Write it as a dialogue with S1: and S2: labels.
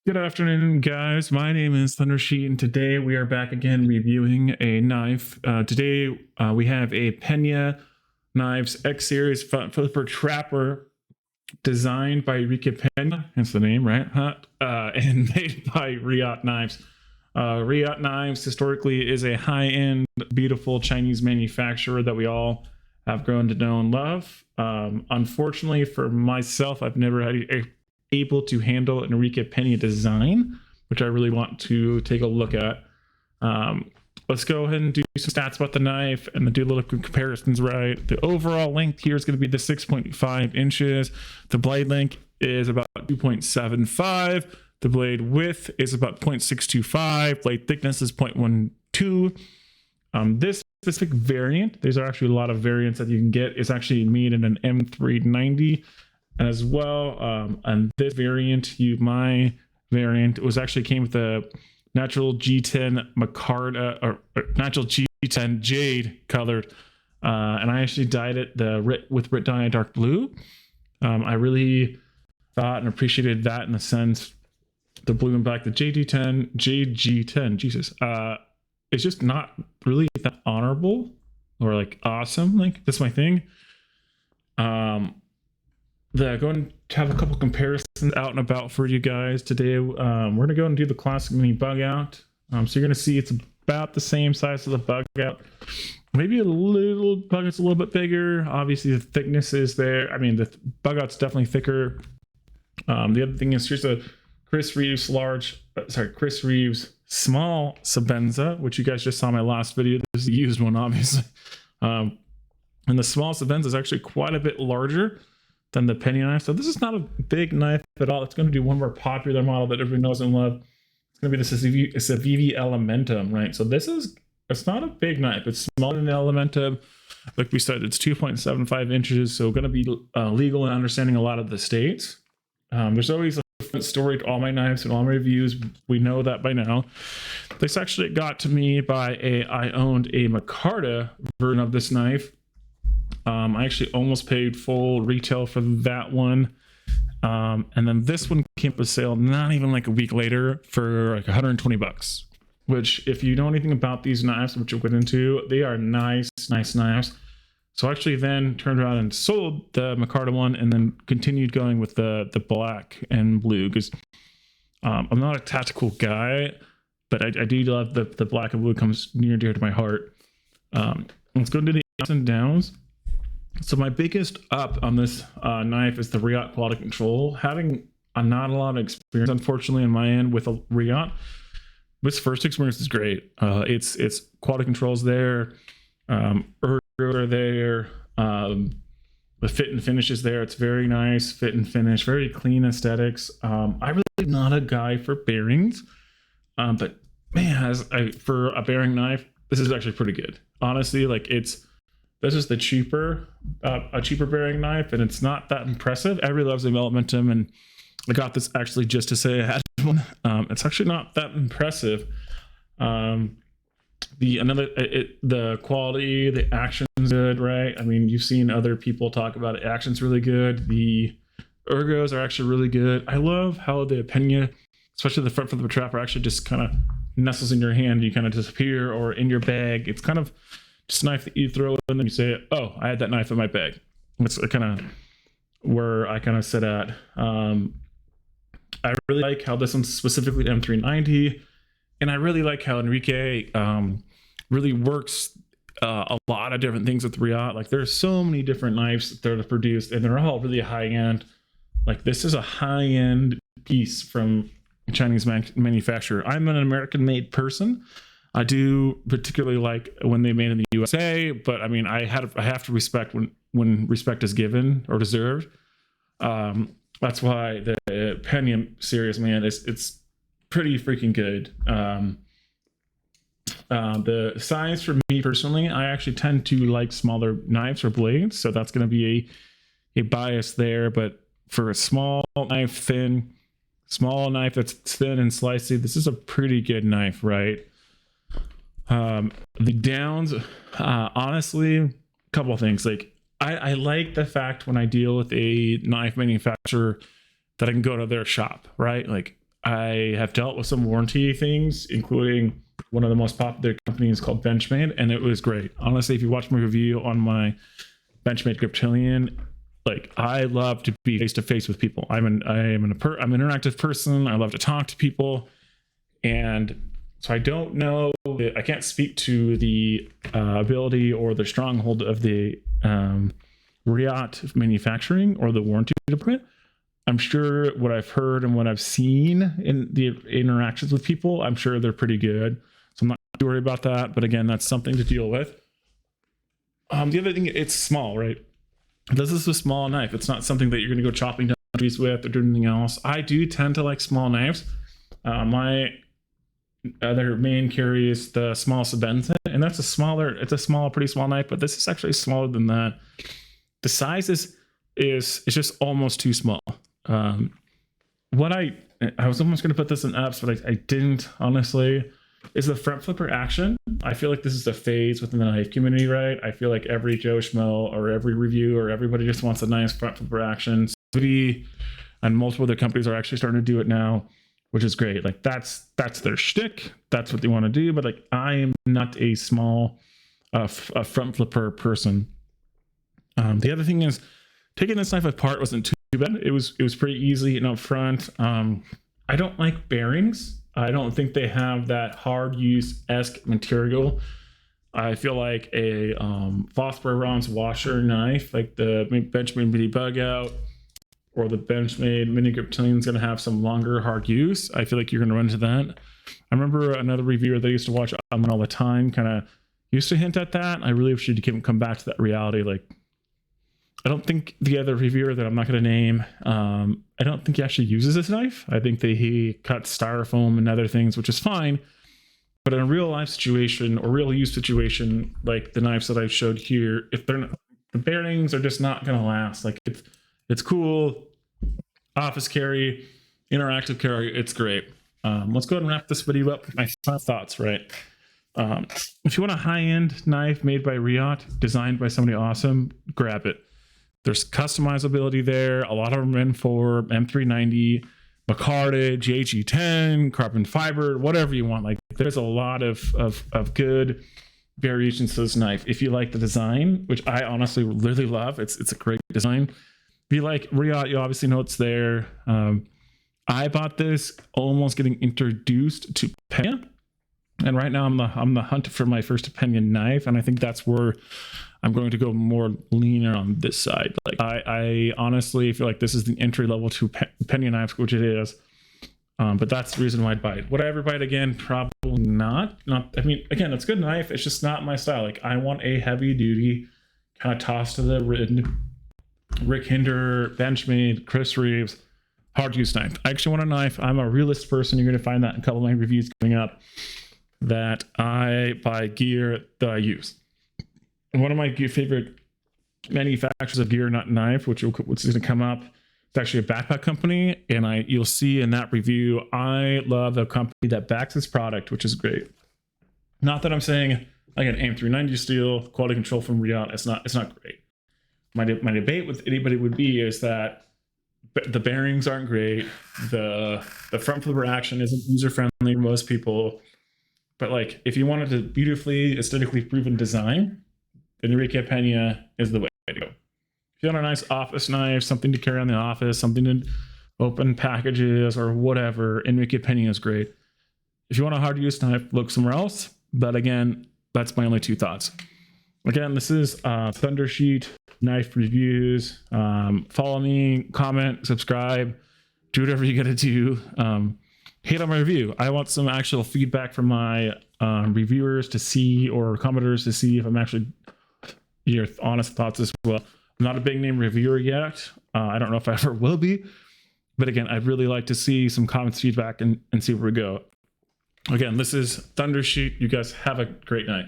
S1: Good afternoon, guys. My name is Thundersheet, and today we are back again reviewing a knife. Today we have a Pena Knives X Series front flipper trapper designed by Reate Pena, hence the name, right? And made by Reate Knives. Reate Knives historically is a high-end, beautiful Chinese manufacturer that we all have grown to know and love. Unfortunately for myself, I've never had able to handle an Enrique Pena design, which I really want to take a look at. Let's go ahead and do some stats about the knife and then do a little comparisons, right? The overall length here is going to be the 6.5 inches. The blade length is about 2.75. The blade width is about 0.625. Blade thickness is 0.12. This specific variant, there's actually a lot of variants that you can get. It's actually made in an M390 as well. And this variant, my variant, was actually came with a natural G10 Micarta or natural G10 jade colored, and I actually dyed it with Rit dye dark blue. I really thought and appreciated that in the sense the blue and black, the JG10, Jesus, it's just not really that honorable or like awesome. Like that's my thing. Going to have a couple comparisons out and about for you guys today. We're gonna go and do the classic mini bug out. So you're gonna see it's about the same size as the bug out. Maybe a little bug out's a little bit bigger. Obviously the thickness is there. I mean the bug out's definitely thicker. The other thing is here's a Chris Reeves small Sabenza, which you guys just saw in my last video. This is the used one, obviously. And the small Sabenza is actually quite a bit larger than the Pena knife. So this is not a big knife at all. It's going to do one more popular model that everyone knows and love. It's going to be the Civivi Elementum, right? So it's not a big knife. It's smaller than the Elementum. Like we said, it's 2.75 inches. So going to be legal and understanding a lot of the states. There's always a different story to all my knives and all my reviews. We know that by now. This actually got to me by I owned a Micarta version of this knife. I actually almost paid full retail for that one. And then this one came up a sale not even like a week later for like 120 bucks, which if you know anything about these knives, which we'll get into, they are nice knives. So I actually then turned around and sold the Micarta one and then continued going with the black and blue because I'm not a tactical guy, but I do love the black and blue. Comes near and dear to my heart. Let's go into the ups and downs. So my biggest up on this knife is the Reate quality control. Having not a lot of experience, unfortunately, on my end with a Reate, this first experience is great. It's quality controls there, ergo there, the fit and finish is there. It's very nice fit and finish, very clean aesthetics. I really am not a guy for bearings, but man, for a bearing knife, this is actually pretty good. Honestly, like this is a cheaper bearing knife, and it's not that impressive. Everybody loves the Elementum, and I got this actually just to say I had one. It's actually not that impressive. The quality, the action's good, right? I mean, you've seen other people talk about it. Action's really good. The ergos are actually really good. I love how the Pena, especially the front for the trapper, actually just kind of nestles in your hand. You kind of disappear or in your bag. It's kind of just a knife that you throw in and you say, oh, I had that knife in my bag. That's kind of where I kind of sit at. I really like how this one's specifically M390, and I really like how Enrique really works a lot of different things with Reate. Like there's so many different knives that are produced, and they're all really high end. Like this is a high end piece from a Chinese manufacturer. I'm an American made person. I do particularly like when they made in the USA, but I mean, I have to respect when respect is given or deserved. That's why the Pena series, man, it's pretty freaking good. The size for me personally, I actually tend to like smaller knives or blades, so that's going to be a bias there. But for a small knife that's thin and slicey, this is a pretty good knife, right? The downs, honestly, a couple of things. Like I like the fact when I deal with a knife manufacturer that I can go to their shop, right? Like I have dealt with some warranty things, including one of the most popular companies called Benchmade, and it was great. Honestly, if you watch my review on my Benchmade Griptilian, like I love to be face to face with people. I'm an interactive person. I love to talk to people, and so I don't know. I can't speak to the ability or the stronghold of the Reate manufacturing or the warranty department. I'm sure what I've heard and what I've seen in the interactions with people, I'm sure they're pretty good. So I'm not too worried about that. But again, that's something to deal with. The other thing, it's small, right? This is a small knife. It's not something that you're going to go chopping down trees with or do anything else. I do tend to like small knives. My other main carry is the small Sabenza, and that's it's a pretty small knife, but this is actually smaller than that. The size is just almost too small. What I was almost going to put this in apps, but I didn't, honestly, is the front flipper action. I feel like this is a phase within the knife community, right? I feel like every Joe Schmo or every reviewer, everybody just wants a nice front flipper action. City and multiple other companies are actually starting to do it now, which is great. Like that's their shtick. That's what they want to do. But like I am not a small a front flipper person. The other thing is taking this knife apart wasn't too bad. It was pretty easy and up front. I don't like bearings. I don't think they have that hard use-esque material. I feel like a phosphor bronze washer knife, like the Benchmade Mini Bug Out or the Benchmade Mini Griptilian, is going to have some longer hard use. I feel like you're going to run into that. I remember another reviewer that I used to watch all the time kind of used to hint at that. I really wish you'd come back to that reality. Like, I don't think the other reviewer that I'm not going to name, I don't think he actually uses this knife. I think that he cuts styrofoam and other things, which is fine. But in a real life situation or real use situation, like the knives that I showed here, if they're not, the bearings are just not going to last. Like it's cool, office carry, interactive carry, it's great. Let's go ahead and wrap this video up with my final thoughts, right? If you want a high-end knife made by Reate, designed by somebody awesome, grab it. There's customizability there. A lot of them in for M390, Macardage, GHE10, carbon fiber, whatever you want. Like there's a lot of good variations to this knife. If you like the design, which I honestly really love, it's a great design. If you like Reate, you obviously know it's there. I bought this almost getting introduced to Pena, and right now I'm the hunt for my first opinion knife, and I think that's where I'm going to go more leaner on this side. Like I honestly feel like this is the entry level to Pena knives, which it is. But that's the reason why I'd buy it. Would I ever buy it again? Probably not. I mean, again, it's a good knife. It's just not my style. Like I want a heavy duty kind of toss to the Rick Hinder, Benchmade, Chris Reeves, hard use knife. I actually want a knife. I'm a realist person. You're going to find that in a couple of my reviews coming up, that I buy gear that I use. One of my favorite manufacturers of gear, not knife, which is going to come up, it's actually a backpack company, and you'll see in that review, I love the company that backs this product, which is great. Not that I'm saying like an AIM-390 steel, quality control from Reate, it's not great. My debate with anybody would be is that the bearings aren't great, the front flipper action isn't user friendly for most people, but like if you wanted a beautifully aesthetically proven design, then Reate Pena is the way to go. If you want a nice office knife, something to carry on the office, something to open packages or whatever, Reate Pena is great. If you want a hard use knife, look somewhere else. But again, that's my only two thoughts. Again, this is Thundersheet Knife Reviews. Follow me, comment, subscribe, do whatever you gotta do. Hate on my review. I want some actual feedback from my reviewers to see, or commenters to see if I'm actually your honest thoughts as well. I'm not a big name reviewer yet. I don't know if I ever will be, but again, I'd really like to see some comments, feedback, and see where we go. Again, this is Thundersheet. You guys have a great night.